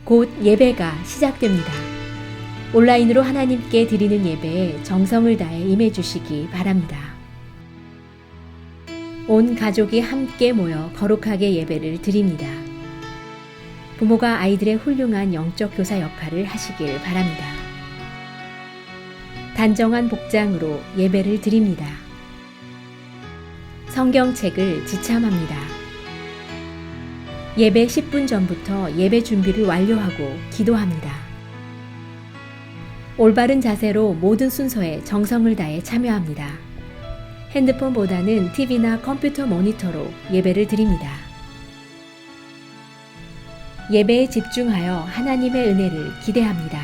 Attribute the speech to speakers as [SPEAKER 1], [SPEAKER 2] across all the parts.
[SPEAKER 1] 곧 예배가 시작됩니다. 온라인으로 하나님께 드리는 예배에 정성을 다해 임해 주시기 바랍니다. 온 가족이 함께 모여 거룩하게 예배를 드립니다. 부모가 아이들의 훌륭한 영적 교사 역할을 하시길 바랍니다. 단정한 복장으로 예배를 드립니다. 성경책을 지참합니다. 예배 10분 전부터 예배 준비를 완료하고 기도합니다. 올바른 자세로 모든 순서에 정성을 다해 참여합니다. 핸드폰보다는 TV나 컴퓨터 모니터로 예배를 드립니다. 예배에 집중하여 하나님의 은혜를 기대합니다.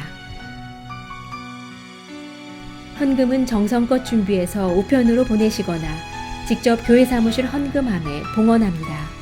[SPEAKER 1] 헌금은 정성껏 준비해서 우편으로 보내시거나 직접 교회 사무실 헌금함에 봉헌합니다.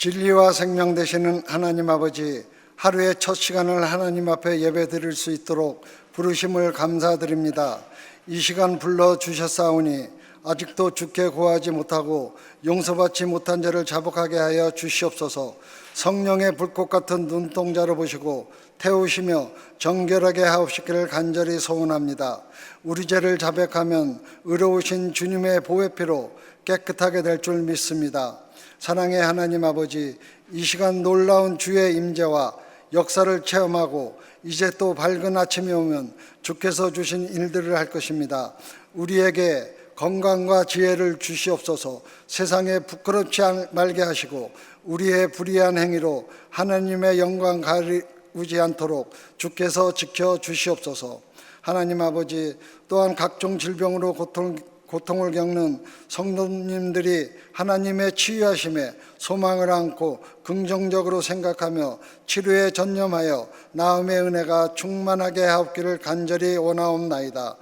[SPEAKER 2] 진리와 생명 되시는 하나님 아버지, 하루의 첫 시간을 하나님 앞에 예배 드릴 수 있도록 부르심을 감사드립니다. 이 시간 불러주셨사오니 아직도 주께 구하지 못하고 용서받지 못한 죄를 자복하게 하여 주시옵소서. 성령의 불꽃 같은 눈동자로 보시고 태우시며 정결하게 하옵시기를 간절히 소원합니다. 우리 죄를 자백하면 의로우신 주님의 보혈피로 깨끗하게 될 줄 믿습니다. 사랑의 하나님 아버지, 이 시간 놀라운 주의 임재와 역사를 체험하고 이제 또 밝은 아침이 오면 주께서 주신 일들을 할 것입니다. 우리에게 건강과 지혜를 주시옵소서. 세상에 부끄럽지 말게 하시고 우리의 불의한 행위로 하나님의 영광 가리우지 않도록 주께서 지켜 주시옵소서. 하나님 아버지, 또한 각종 질병으로 고통을 겪는 성도님들이 하나님의 치유하심에 소망을 안고 긍정적으로 생각하며 치료에 전념하여 나음의 은혜가 충만하게 하옵기를 간절히 원하옵나이다.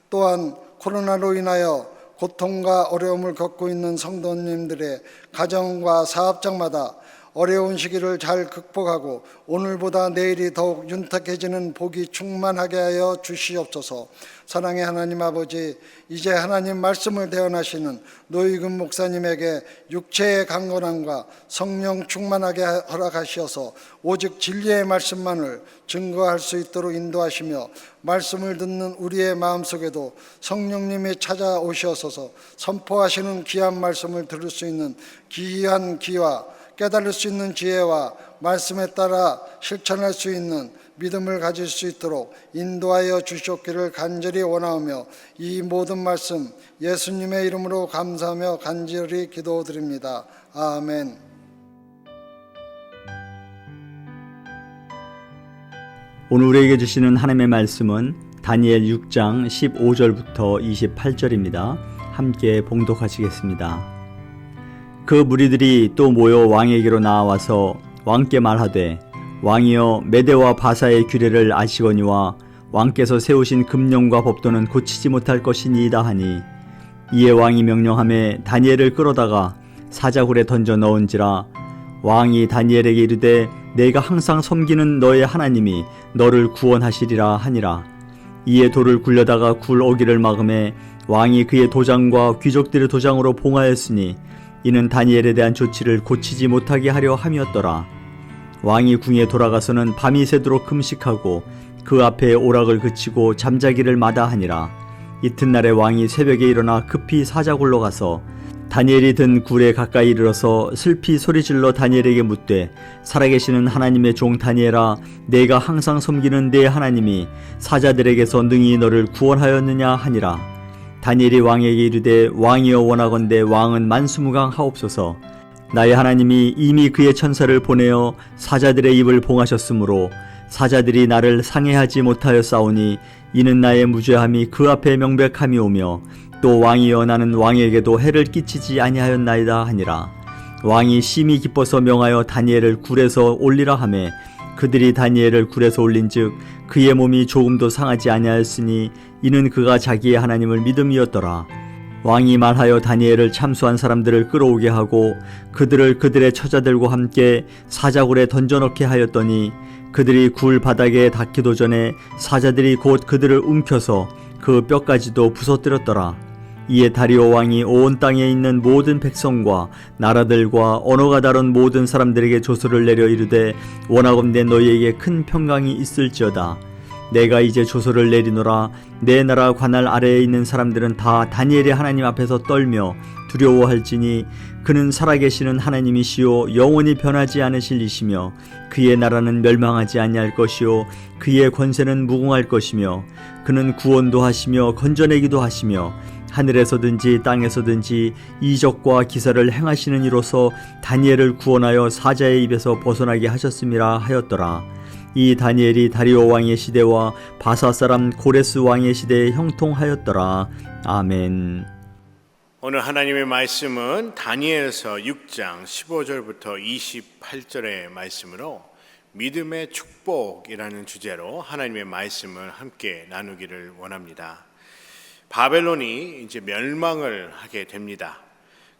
[SPEAKER 2] 또한 코로나로 인하여 고통과 어려움을 겪고 있는 성도님들의 가정과 사업장마다 어려운 시기를 잘 극복하고 오늘보다 내일이 더욱 윤택해지는 복이 충만하게 하여 주시옵소서. 사랑의 하나님 아버지, 이제 하나님 말씀을 대언하시는 노익은 목사님에게 육체의 강건함과 성령 충만하게 허락하시어서 오직 진리의 말씀만을 증거할 수 있도록 인도하시며 말씀을 듣는 우리의 마음속에도 성령님이 찾아오셔서 선포하시는 귀한 말씀을 들을 수 있는 귀한 귀와 깨달을 수 있는 지혜와 말씀에 따라 실천할 수 있는 믿음을 가질 수 있도록 인도하여 주시옵기를 간절히 원하오며 이 모든 말씀 예수님의 이름으로 감사하며 간절히 기도드립니다. 아멘.
[SPEAKER 3] 오늘 우리에게 주시는 하나님의 말씀은 다니엘 6장 15절부터 28절입니다. 함께 봉독하시겠습니다. 그 무리들이 또 모여 왕에게로 나와서 왕께 말하되, 왕이여, 메대와 바사의 규례를 아시거니와 왕께서 세우신 금령과 법도는 고치지 못할 것이니이다 하니, 이에 왕이 명령하매 다니엘을 끌어다가 사자굴에 던져 넣은지라. 왕이 다니엘에게 이르되, 내가 항상 섬기는 너의 하나님이 너를 구원하시리라 하니라. 이에 돌을 굴려다가 굴 오기를 막음에 왕이 그의 도장과 귀족들의 도장으로 봉하였으니 이는 다니엘에 대한 조치를 고치지 못하게 하려 함이었더라. 왕이 궁에 돌아가서는 밤이 새도록 금식하고 그 앞에 오락을 그치고 잠자기를 마다하니라. 이튿날에 왕이 새벽에 일어나 급히 사자굴로 가서 다니엘이 든 굴에 가까이 이르러서 슬피 소리질러 다니엘에게 묻되, 살아계시는 하나님의 종 다니엘아, 내가 항상 섬기는 내 하나님이 사자들에게서 능히 너를 구원하였느냐 하니라. 다니엘이 왕에게 이르되, 왕이여, 원하건대 왕은 만수무강하옵소서. 나의 하나님이 이미 그의 천사를 보내어 사자들의 입을 봉하셨으므로 사자들이 나를 상해하지 못하였사오니 이는 나의 무죄함이 그 앞에 명백함이 오며 또 왕이여, 나는 왕에게도 해를 끼치지 아니하였나이다 하니라. 왕이 심히 기뻐서 명하여 다니엘을 굴에서 올리라 하매 그들이 다니엘을 굴에서 올린즉 그의 몸이 조금도 상하지 아니하였으니 이는 그가 자기의 하나님을 믿음이었더라. 왕이 말하여 다니엘을 참수한 사람들을 끌어오게 하고 그들을 그들의 처자들과 함께 사자굴에 던져넣게 하였더니 그들이 굴 바닥에 닿기도 전에 사자들이 곧 그들을 움켜서 그 뼈까지도 부서뜨렸더라. 이에 다리오 왕이 온 땅에 있는 모든 백성과 나라들과 언어가 다른 모든 사람들에게 조서를 내려 이르되, 원하건대 너희에게 큰 평강이 있을지어다. 내가 이제 조서를 내리노라. 내 나라 관할 아래에 있는 사람들은 다 다니엘의 하나님 앞에서 떨며 두려워할지니 그는 살아계시는 하나님이시요 영원히 변하지 않으실 이시며 그의 나라는 멸망하지 아니할 것이요 그의 권세는 무궁할 것이며 그는 구원도 하시며 건져내기도 하시며 하늘에서든지 땅에서든지 이적과 기사를 행하시는 이로서 다니엘을 구원하여 사자의 입에서 벗어나게 하셨음이라 하였더라. 이 다니엘이 다리오 왕의 시대와 바사 사람 고레스 왕의 시대에 형통하였더라. 아멘.
[SPEAKER 4] 오늘 하나님의 말씀은 다니엘서 6장 15절부터 28절의 말씀으로 믿음의 축복이라는 주제로 하나님의 말씀을 함께 나누기를 원합니다. 바벨론이 이제 멸망을 하게 됩니다.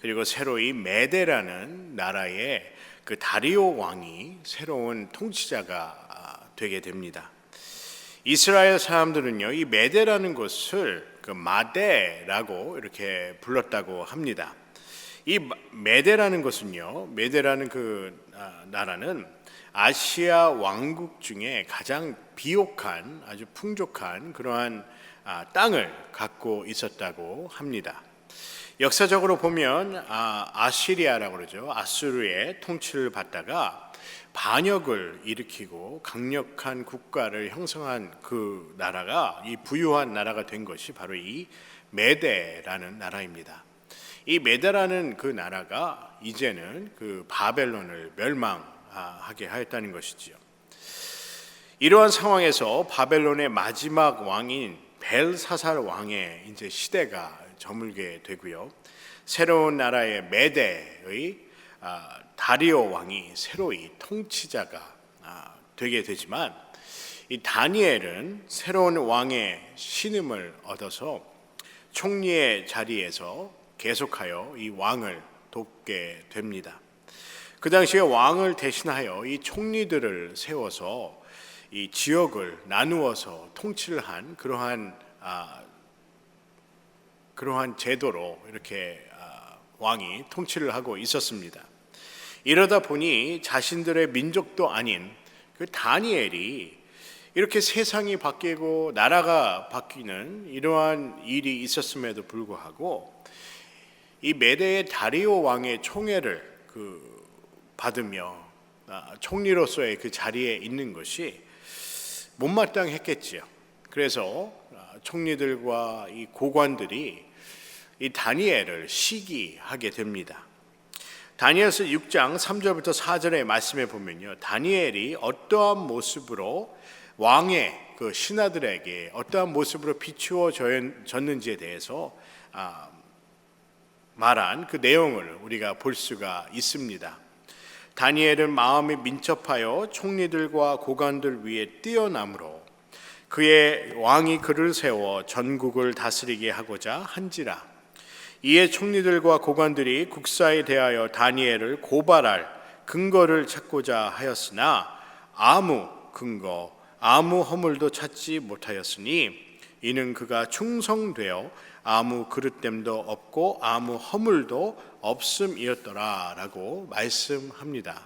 [SPEAKER 4] 그리고 새로이 메대라는 나라의 그 다리오 왕이 새로운 통치자가 되게 됩니다. 이스라엘 사람들은요, 이 메대라는 곳을 그 마대라고 이렇게 불렀다고 합니다. 이 메대라는 것은요, 메대라는 그 나라는 아시아 왕국 중에 가장 비옥한 아주 풍족한 그러한 땅을 갖고 있었다고 합니다. 역사적으로 보면 아시리아라고 그러죠. 아수르의 통치를 받다가 반역을 일으키고 강력한 국가를 형성한 그 나라가, 이 부유한 나라가 된 것이 바로 이 메대라는 나라입니다. 이 메대라는 그 나라가 이제는 그 바벨론을 멸망하게 하였다는 것이지요. 이러한 상황에서 바벨론의 마지막 왕인 벨사살 왕의 이제 시대가 저물게 되고요. 새로운 나라의 메대의 다리오 왕이 새로이 통치자가 되게 되지만, 이 다니엘은 새로운 왕의 신임을 얻어서 총리의 자리에서 계속하여 이 왕을 돕게 됩니다. 그 당시에 왕을 대신하여 이 총리들을 세워서 이 지역을 나누어서 통치를 한 그러한 제도로 이렇게 왕이 통치를 하고 있었습니다. 이러다 보니 자신들의 민족도 아닌 그 다니엘이 이렇게 세상이 바뀌고 나라가 바뀌는 이러한 일이 있었음에도 불구하고 이 메대의 다리오 왕의 총애를 받으며 총리로서의 그 자리에 있는 것이 못마땅했겠지요. 그래서 총리들과 이 고관들이 이 다니엘을 시기하게 됩니다. 다니엘서 6장 3절부터 4절의 말씀에 보면요, 다니엘이 어떠한 모습으로 왕의 그 신하들에게 어떠한 모습으로 비추어졌는지에 대해서 말한 그 내용을 우리가 볼 수가 있습니다. 다니엘은 마음이 민첩하여 총리들과 고관들 위에 뛰어남으로 그의 왕이 그를 세워 전국을 다스리게 하고자 한지라. 이에 총리들과 고관들이 국사에 대하여 다니엘을 고발할 근거를 찾고자 하였으나 아무 근거, 아무 허물도 찾지 못하였으니 이는 그가 충성되어 아무 그릇됨도 없고 아무 허물도 없음이었더라라고 말씀합니다.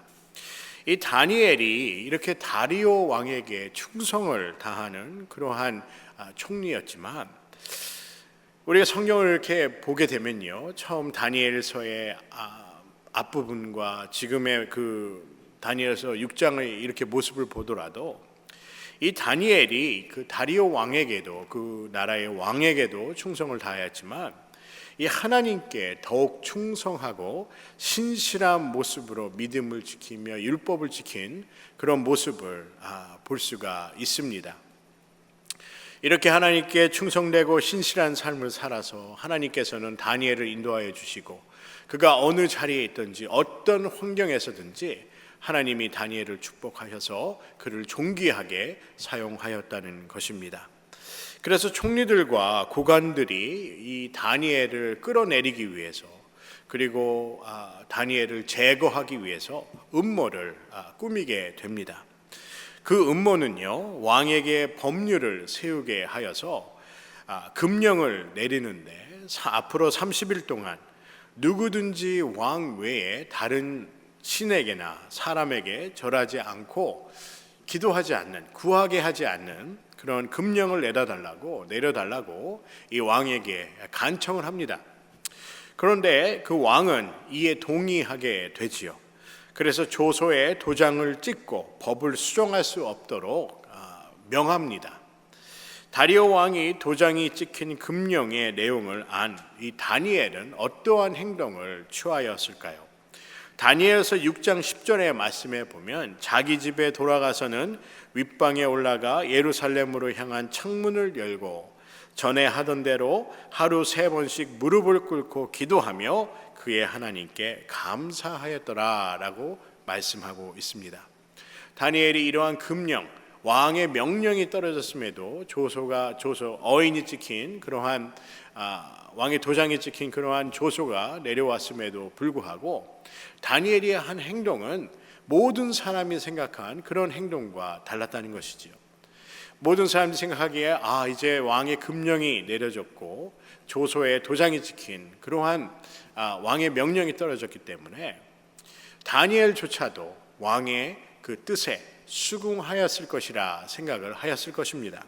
[SPEAKER 4] 이 다니엘이 이렇게 다리오 왕에게 충성을 다하는 그러한 총리였지만, 우리가 성경을 이렇게 보게 되면요, 처음 다니엘서의 앞부분과 지금의 그 다니엘서 6장의 이렇게 모습을 보더라도 이 다니엘이 그 다리오 왕에게도, 그 나라의 왕에게도 충성을 다하였지만 이 하나님께 더욱 충성하고 신실한 모습으로 믿음을 지키며 율법을 지킨 그런 모습을 볼 수가 있습니다. 이렇게 하나님께 충성되고 신실한 삶을 살아서 하나님께서는 다니엘을 인도하여 주시고, 그가 어느 자리에 있든지 어떤 환경에서든지 하나님이 다니엘을 축복하셔서 그를 존귀하게 사용하였다는 것입니다. 그래서 총리들과 고관들이 이 다니엘을 끌어내리기 위해서, 그리고 다니엘을 제거하기 위해서 음모를 꾸미게 됩니다. 그 음모는요, 왕에게 법률을 세우게 하여서 금령을 내리는데 앞으로 30일 동안 누구든지 왕 외에 다른 신에게나 사람에게 절하지 않고 기도하지 않는, 구하게 하지 않는 그런 금령을 내려달라고 이 왕에게 간청을 합니다. 그런데 그 왕은 이에 동의하게 되지요. 그래서 조서에 도장을 찍고 법을 수정할 수 없도록 명합니다. 다리오 왕이 도장이 찍힌 금령의 내용을 안 이 다니엘은 어떠한 행동을 취하였을까요? 다니엘서 6장 10절의 말씀에 보면 자기 집에 돌아가서는 윗방에 올라가 예루살렘으로 향한 창문을 열고 전에 하던 대로 하루 3번씩 무릎을 꿇고 기도하며 그의 하나님께 감사하였더라라고 말씀하고 있습니다. 다니엘이 이러한 금령, 왕의 명령이 떨어졌음에도 어인이 찍힌 그러한 왕의 도장이 찍힌 그러한 조서가 내려왔음에도 불구하고 다니엘이 한 행동은 모든 사람이 생각한 그런 행동과 달랐다는 것이지요. 모든 사람들이 생각하기에 이제 왕의 금령이 내려졌고 조서에 도장이 찍힌 그러한 왕의 명령이 떨어졌기 때문에 다니엘조차도 왕의 그 뜻에 수긍하였을 것이라 생각을 하였을 것입니다.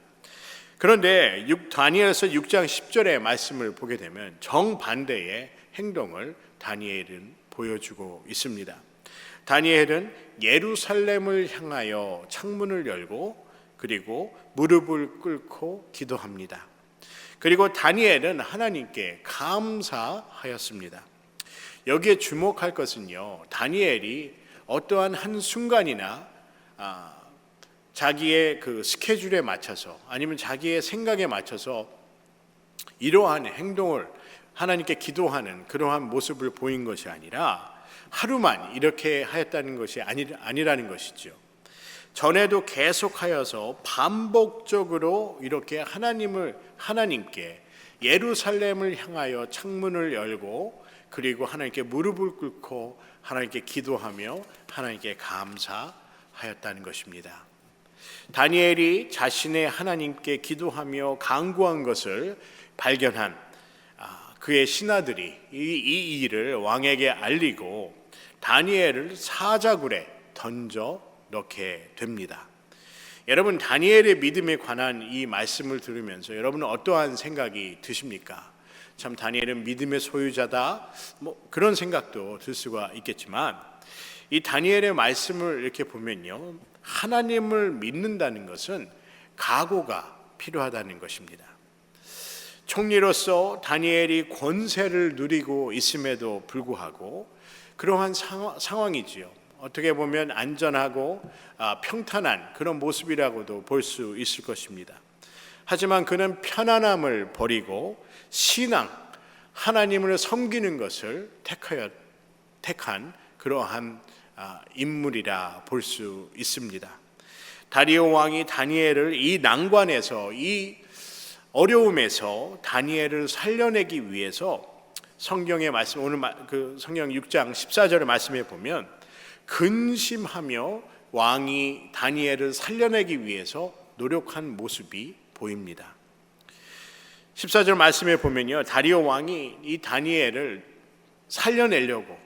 [SPEAKER 4] 그런데 다니엘서 6장 10절의 말씀을 보게 되면 정반대의 행동을 다니엘은 보여주고 있습니다. 다니엘은 예루살렘을 향하여 창문을 열고 그리고 무릎을 꿇고 기도합니다. 그리고 다니엘은 하나님께 감사하였습니다. 여기에 주목할 것은요, 다니엘이 어떠한 한 순간이나 자기의 그 스케줄에 맞춰서 아니면 자기의 생각에 맞춰서 이러한 행동을 하나님께 기도하는 그러한 모습을 보인 것이 아니라 하루만 이렇게 하였다는 것이 아니라는 것이죠. 전에도 계속하여서 반복적으로 이렇게 하나님께 예루살렘을 향하여 창문을 열고 그리고 하나님께 무릎을 꿇고 하나님께 기도하며 하나님께 감사하였다는 것입니다. 다니엘이 자신의 하나님께 기도하며 간구한 것을 발견한 그의 신하들이 이 일을 왕에게 알리고 다니엘을 사자굴에 던져 넣게 됩니다. 여러분, 다니엘의 믿음에 관한 이 말씀을 들으면서 여러분은 어떠한 생각이 드십니까? 참 다니엘은 믿음의 소유자다, 그런 생각도 들 수가 있겠지만 이 다니엘의 말씀을 이렇게 보면요, 하나님을 믿는다는 것은 각오가 필요하다는 것입니다. 총리로서 다니엘이 권세를 누리고 있음에도 불구하고 그러한 상황이지요. 어떻게 보면 안전하고 평탄한 그런 모습이라고도 볼 수 있을 것입니다. 하지만 그는 편안함을 버리고 신앙, 하나님을 섬기는 것을 택한 그러한 인물이라 볼 수 있습니다. 다리오 왕이 다니엘을 이 난관에서, 이 어려움에서 다니엘을 살려내기 위해서 성경의 말씀, 오늘 그 성경 6장 14절의 말씀에 보면 근심하며 왕이 다니엘을 살려내기 위해서 노력한 모습이 보입니다. 14절 말씀에 보면요, 다리오 왕이 이 다니엘을 살려내려고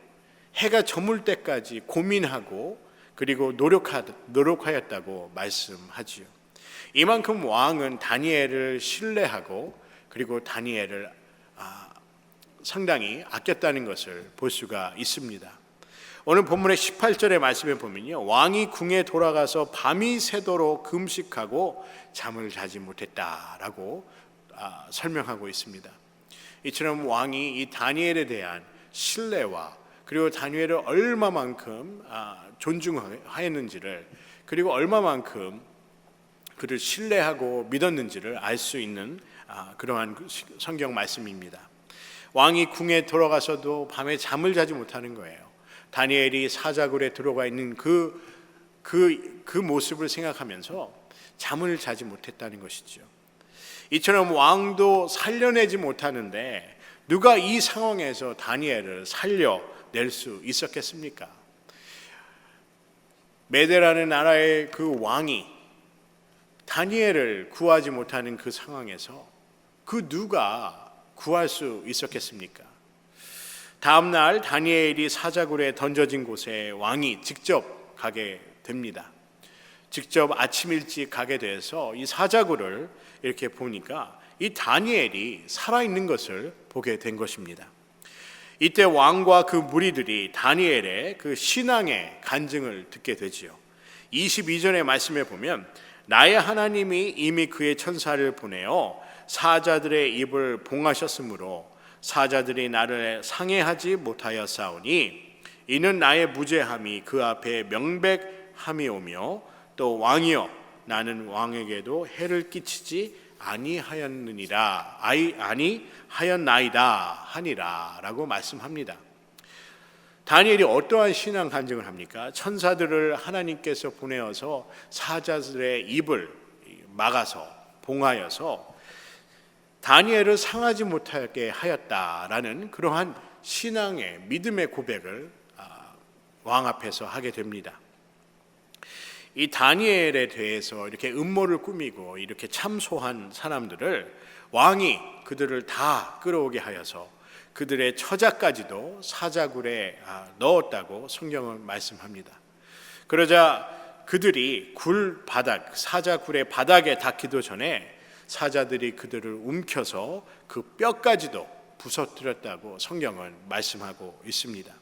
[SPEAKER 4] 해가 저물 때까지 고민하고 그리고 노력하였다고 말씀하지요. 이만큼 왕은 다니엘을 신뢰하고 그리고 다니엘을 상당히 아꼈다는 것을 볼 수가 있습니다. 오늘 본문의 18절의 말씀에 보면요, 왕이 궁에 돌아가서 밤이 새도록 금식하고 잠을 자지 못했다라고 설명하고 있습니다. 이처럼 왕이 이 다니엘에 대한 신뢰와 그리고 다니엘을 얼마만큼 존중하였는지를, 그리고 얼마만큼 그를 신뢰하고 믿었는지를 알 수 있는 그러한 성경 말씀입니다. 왕이 궁에 들어가서도 밤에 잠을 자지 못하는 거예요. 다니엘이 사자굴에 들어가 있는 그 모습을 생각하면서 잠을 자지 못했다는 것이죠. 이처럼 왕도 살려내지 못하는데 누가 이 상황에서 다니엘을 살려낼 수 있었겠습니까? 메대라는 나라의 그 왕이 다니엘을 구하지 못하는 그 상황에서 그 누가 구할 수 있었겠습니까? 다음 날 다니엘이 사자굴에 던져진 곳에 왕이 직접 가게 됩니다. 직접 아침 일찍 가게 돼서 이 사자굴을 이렇게 보니까 이 다니엘이 살아있는 것을 보게 된 것입니다. 이때 왕과 그 무리들이 다니엘의 그 신앙의 간증을 듣게 되지요. 22절의 말씀에 보면 나의 하나님이 이미 그의 천사를 보내어 사자들의 입을 봉하셨으므로 사자들이 나를 상해하지 못하였사오니 이는 나의 무죄함이 그 앞에 명백함이오며 또 왕이여 나는 왕에게도 해를 끼치지 아니하였나이다 하니라라고 말씀합니다. 다니엘이 어떠한 신앙 간증을 합니까? 천사들을 하나님께서 보내어서 사자들의 입을 막아서 봉하여서 다니엘을 상하지 못하게 하였다라는 그러한 신앙의 믿음의 고백을 왕 앞에서 하게 됩니다. 이 다니엘에 대해서 이렇게 음모를 꾸미고 이렇게 참소한 사람들을 왕이 그들을 다 끌어오게 하여서 그들의 처자까지도 사자굴에 넣었다고 성경은 말씀합니다. 그러자 그들이 사자굴의 바닥에 닿기도 전에 사자들이 그들을 움켜서 그 뼈까지도 부서뜨렸다고 성경은 말씀하고 있습니다.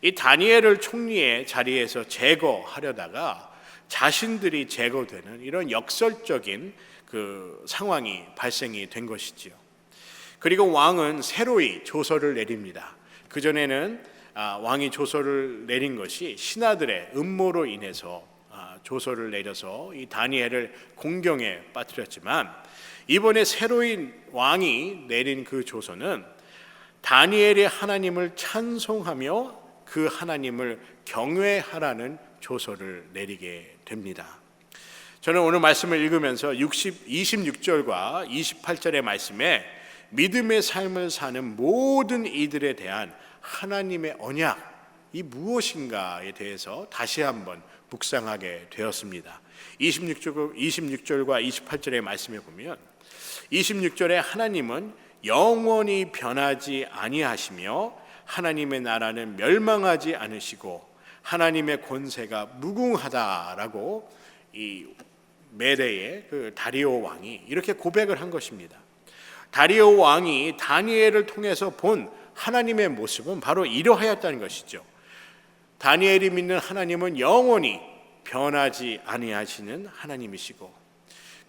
[SPEAKER 4] 이 다니엘을 총리의 자리에서 제거하려다가 자신들이 제거되는 이런 역설적인 그 상황이 발생이 된 것이지요. 그리고 왕은 새로이 조서를 내립니다. 그전에는 왕이 조서를 내린 것이 신하들의 음모로 인해서 조서를 내려서 이 다니엘을 공경에 빠뜨렸지만, 이번에 새로이 왕이 내린 그 조서는 다니엘이 하나님을 찬송하며 그 하나님을 경외하라는 조서를 내리게 됩니다. 저는 오늘 말씀을 읽으면서 26절과 28절의 말씀에 믿음의 삶을 사는 모든 이들에 대한 하나님의 언약이 무엇인가에 대해서 다시 한번 묵상하게 되었습니다. 26절과 28절의 말씀에 보면 26절에 하나님은 영원히 변하지 아니하시며 하나님의 나라는 멸망하지 않으시고 하나님의 권세가 무궁하다라고 이 메대의 그 다리오 왕이 이렇게 고백을 한 것입니다. 다리오 왕이 다니엘을 통해서 본 하나님의 모습은 바로 이러하였다는 것이죠. 다니엘이 믿는 하나님은 영원히 변하지 아니하시는 하나님이시고,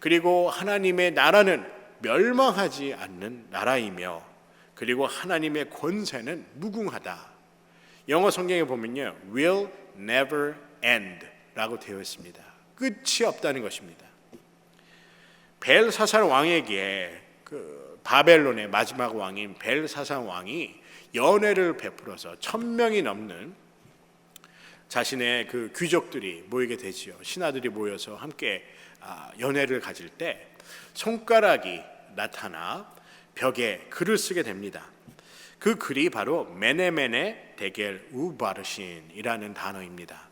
[SPEAKER 4] 그리고 하나님의 나라는 멸망하지 않는 나라이며, 그리고 하나님의 권세는 무궁하다. 영어 성경에 보면요, will never end 라고 되어 있습니다. 끝이 없다는 것입니다. 벨사살 왕에게 그 바벨론의 마지막 왕인 벨사살 왕이 연회를 베풀어서 1000명이 넘는 자신의 그 귀족들이 모이게 되지요. 신하들이 모여서 함께 연회를 가질 때 손가락이 나타나 벽에 글을 쓰게 됩니다. 그 글이 바로 메네메네 데겔 우바르신이라는 단어입니다.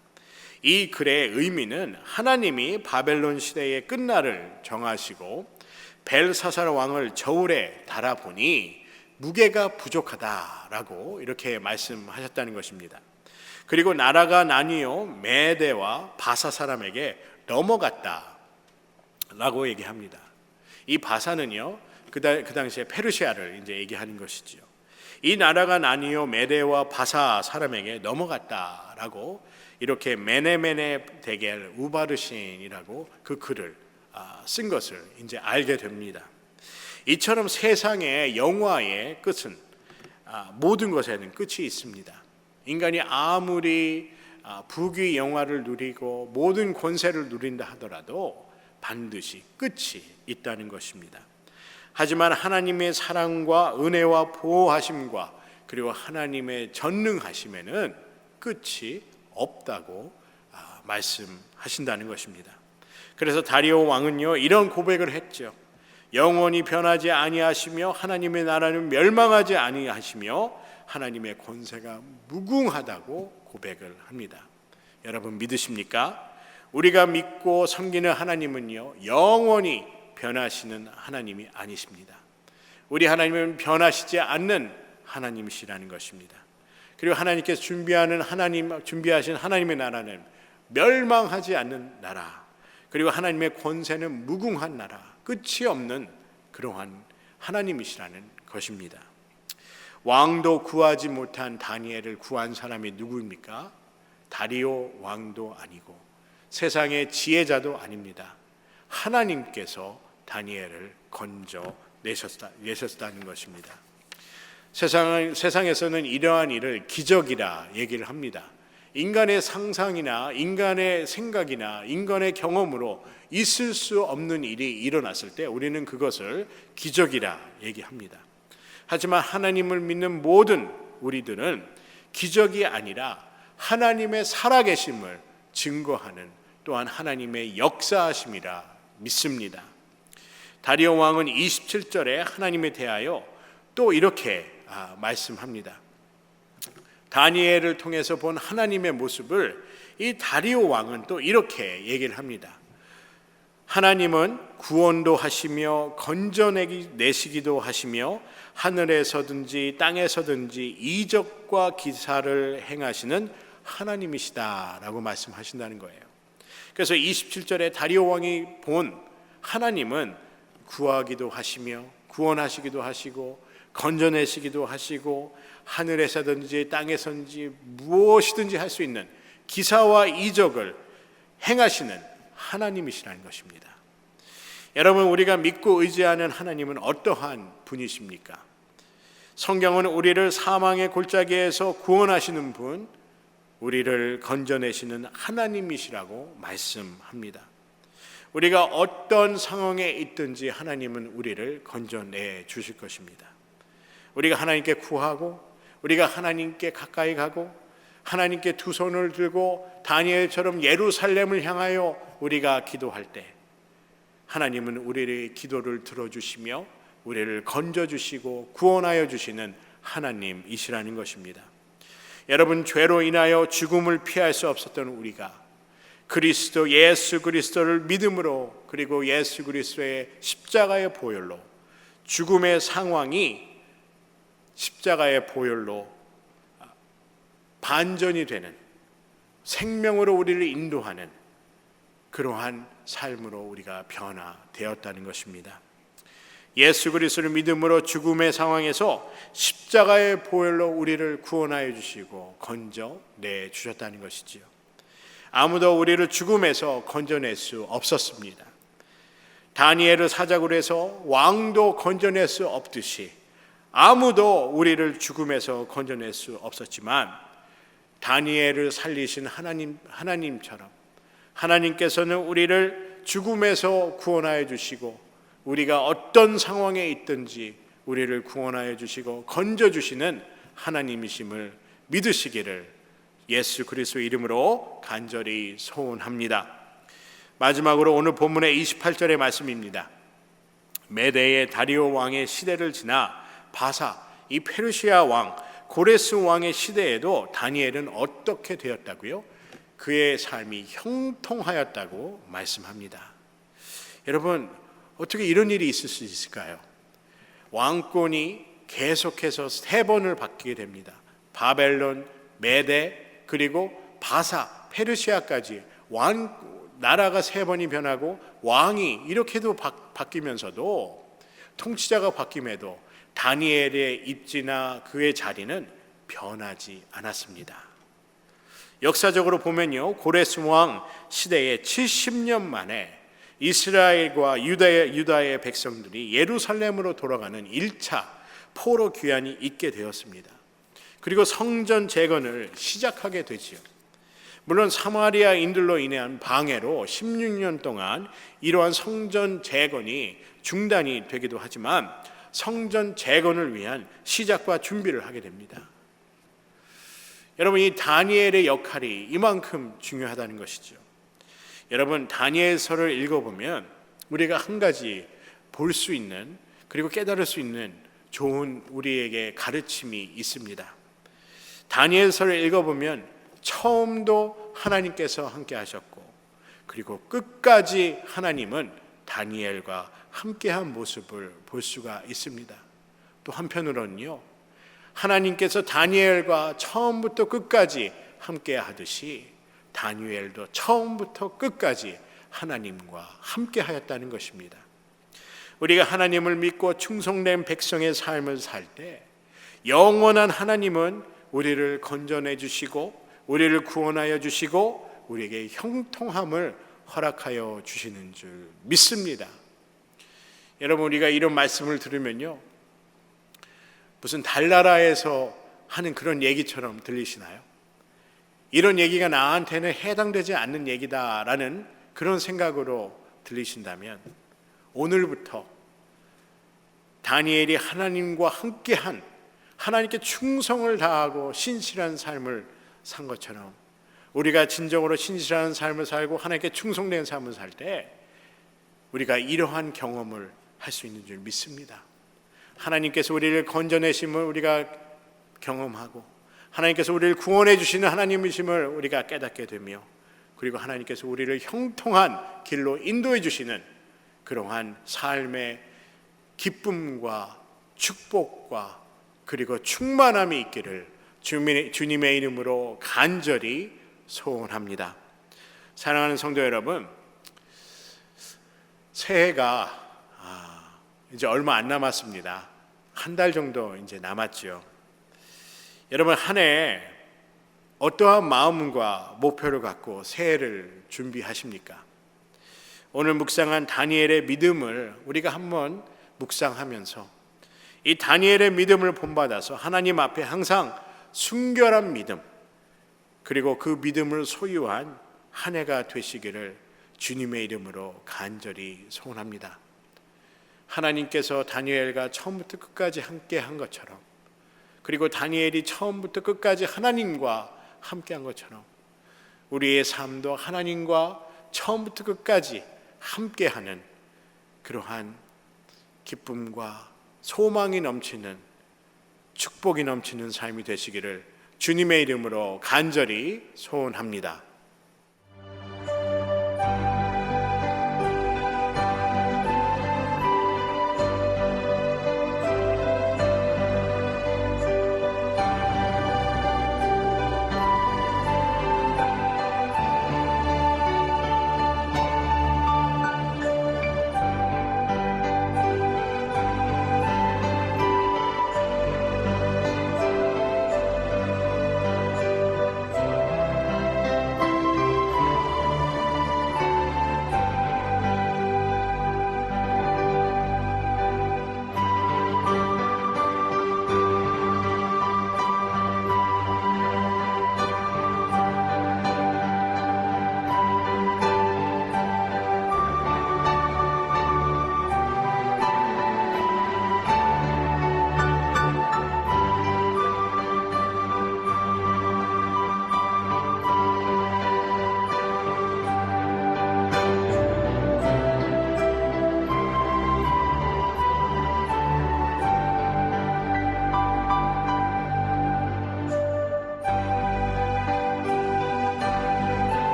[SPEAKER 4] 이 글의 의미는 하나님이 바벨론 시대의 끝날을 정하시고 벨사살 왕을 저울에 달아보니 무게가 부족하다라고 이렇게 말씀하셨다는 것입니다. 그리고 나라가 나뉘어 메대와 바사 사람에게 넘어갔다라고 얘기합니다. 이 바사는요, 그 당시에 페르시아를 이제 얘기하는 것이지요. 이 나라가 나뉘어 메대와 바사 사람에게 넘어갔다라고 이렇게 메네메네 데겔 우바르신이라고 그 글을 쓴 것을 이제 알게 됩니다. 이처럼 세상의 영화의 끝은 모든 것에는 끝이 있습니다. 인간이 아무리 부귀 영화를 누리고 모든 권세를 누린다 하더라도 반드시 끝이 있다는 것입니다. 하지만 하나님의 사랑과 은혜와 보호하심과 그리고 하나님의 전능하심에는 끝이 없다고 말씀하신다는 것입니다. 그래서 다리오 왕은요, 이런 고백을 했죠. 영원히 변하지 아니하시며 하나님의 나라는 멸망하지 아니하시며 하나님의 권세가 무궁하다고 고백을 합니다. 여러분 믿으십니까? 우리가 믿고 섬기는 하나님은요, 영원히 변하시는 하나님이 아니십니다. 우리 하나님은 변하시지 않는 하나님이시라는 것입니다. 그리고 하나님께서 준비하신 하나님의 나라는 멸망하지 않는 나라, 그리고 하나님의 권세는 무궁한 나라, 끝이 없는 그러한 하나님이시라는 것입니다. 왕도 구하지 못한 다니엘을 구한 사람이 누구입니까? 다리오 왕도 아니고 세상의 지혜자도 아닙니다. 하나님께서 다니엘을 건져 내셨다는 것입니다. 세상에서는 이러한 일을 기적이라 얘기를 합니다. 인간의 상상이나 인간의 생각이나 인간의 경험으로 있을 수 없는 일이 일어났을 때 우리는 그것을 기적이라 얘기합니다. 하지만 하나님을 믿는 모든 우리들은 기적이 아니라 하나님의 살아계심을 증거하는 또한 하나님의 역사하심이라 믿습니다. 다리오 왕은 27절에 하나님에 대하여 또 이렇게 말씀합니다. 다니엘을 통해서 본 하나님의 모습을 이 다리오 왕은 또 이렇게 얘기를 합니다. 하나님은 구원도 하시며 건져내시기도 하시며 하늘에서든지 땅에서든지 이적과 기사를 행하시는 하나님이시다라고 말씀하신다는 거예요. 그래서 27절에 다리오 왕이 본 하나님은 구하기도 하시며 구원하시기도 하시고 건져내시기도 하시고 하늘에서든지 땅에서든지 무엇이든지 할 수 있는 기사와 이적을 행하시는 하나님이시라는 것입니다. 여러분, 우리가 믿고 의지하는 하나님은 어떠한 분이십니까? 성경은 우리를 사망의 골짜기에서 구원하시는 분, 우리를 건져내시는 하나님이시라고 말씀합니다. 우리가 어떤 상황에 있든지 하나님은 우리를 건져내 주실 것입니다. 우리가 하나님께 구하고 우리가 하나님께 가까이 가고 하나님께 두 손을 들고 다니엘처럼 예루살렘을 향하여 우리가 기도할 때 하나님은 우리의 기도를 들어주시며 우리를 건져주시고 구원하여 주시는 하나님이시라는 것입니다. 여러분, 죄로 인하여 죽음을 피할 수 없었던 우리가 예수 그리스도를 믿음으로 그리고 예수 그리스도의 십자가의 보혈로 죽음의 상황이 십자가의 보혈로 반전이 되는 생명으로 우리를 인도하는 그러한 삶으로 우리가 변화되었다는 것입니다. 예수 그리스도를 믿음으로 죽음의 상황에서 십자가의 보혈로 우리를 구원하여 주시고 건져내 주셨다는 것이지요. 아무도 우리를 죽음에서 건져낼 수 없었습니다. 다니엘을 사자굴 해서 왕도 건져낼 수 없듯이 아무도 우리를 죽음에서 건져낼 수 없었지만 다니엘을 살리신 하나님처럼 하나님께서는 우리를 죽음에서 구원하여 주시고 우리가 어떤 상황에 있든지 우리를 구원하여 주시고 건져주시는 하나님이심을 믿으시기를 예수 그리스도의 이름으로 간절히 소원합니다. 마지막으로 오늘 본문의 28절의 말씀입니다. 메대의 다리오 왕의 시대를 지나 바사, 이 페르시아 왕 고레스 왕의 시대에도 다니엘은 어떻게 되었다고요? 그의 삶이 형통하였다고 말씀합니다. 여러분, 어떻게 이런 일이 있을 수 있을까요? 왕권이 계속해서 3번을 바뀌게 됩니다. 바벨론, 메대, 그리고 바사, 페르시아까지 나라가 3번이 변하고 왕이 이렇게도 바뀌면서도 통치자가 바뀜에도 다니엘의 입지나 그의 자리는 변하지 않았습니다. 역사적으로 보면요, 고레스 왕 시대에 70년 만에 이스라엘과 유다의 백성들이 예루살렘으로 돌아가는 1차 포로 귀환이 있게 되었습니다. 그리고 성전 재건을 시작하게 되지요. 물론 사마리아인들로 인한 방해로 16년 동안 이러한 성전 재건이 중단이 되기도 하지만 성전 재건을 위한 시작과 준비를 하게 됩니다. 여러분, 이 다니엘의 역할이 이만큼 중요하다는 것이죠. 여러분, 다니엘서를 읽어보면 우리가 한 가지 볼 수 있는 그리고 깨달을 수 있는 좋은 우리에게 가르침이 있습니다. 다니엘서를 읽어보면 처음도 하나님께서 함께 하셨고 그리고 끝까지 하나님은 다니엘과 함께한 모습을 볼 수가 있습니다. 또 한편으로는요, 하나님께서 다니엘과 처음부터 끝까지 함께 하듯이 다니엘도 처음부터 끝까지 하나님과 함께 하였다는 것입니다. 우리가 하나님을 믿고 충성된 백성의 삶을 살 때 영원한 하나님은 우리를 건져내 주시고 우리를 구원하여 주시고 우리에게 형통함을 허락하여 주시는 줄 믿습니다. 여러분, 우리가 이런 말씀을 들으면요, 무슨 달나라에서 하는 그런 얘기처럼 들리시나요? 이런 얘기가 나한테는 해당되지 않는 얘기다라는 그런 생각으로 들리신다면 오늘부터 다니엘이 하나님과 함께한 하나님께 충성을 다하고 신실한 삶을 산 것처럼 우리가 진정으로 신실한 삶을 살고 하나님께 충성된 삶을 살 때 우리가 이러한 경험을 할 수 있는 줄 믿습니다. 하나님께서 우리를 건져내심을 우리가 경험하고 하나님께서 우리를 구원해 주시는 하나님이심을 우리가 깨닫게 되며 그리고 하나님께서 우리를 형통한 길로 인도해 주시는 그러한 삶의 기쁨과 축복과 그리고 충만함이 있기를 주님의 이름으로 간절히 소원합니다. 사랑하는 성도 여러분, 새해가 이제 얼마 안 남았습니다. 한 달 정도 이제 남았죠. 여러분, 한 해 어떠한 마음과 목표를 갖고 새해를 준비하십니까? 오늘 묵상한 다니엘의 믿음을 우리가 한번 묵상하면서 이 다니엘의 믿음을 본받아서 하나님 앞에 항상 순결한 믿음, 그리고 그 믿음을 소유한 한 해가 되시기를 주님의 이름으로 간절히 소원합니다. 하나님께서 다니엘과 처음부터 끝까지 함께 한 것처럼, 그리고 다니엘이 처음부터 끝까지 하나님과 함께 한 것처럼 우리의 삶도 하나님과 처음부터 끝까지 함께하는 그러한 기쁨과 소망이 넘치는, 축복이 넘치는 삶이 되시기를 주님의 이름으로 간절히 소원합니다.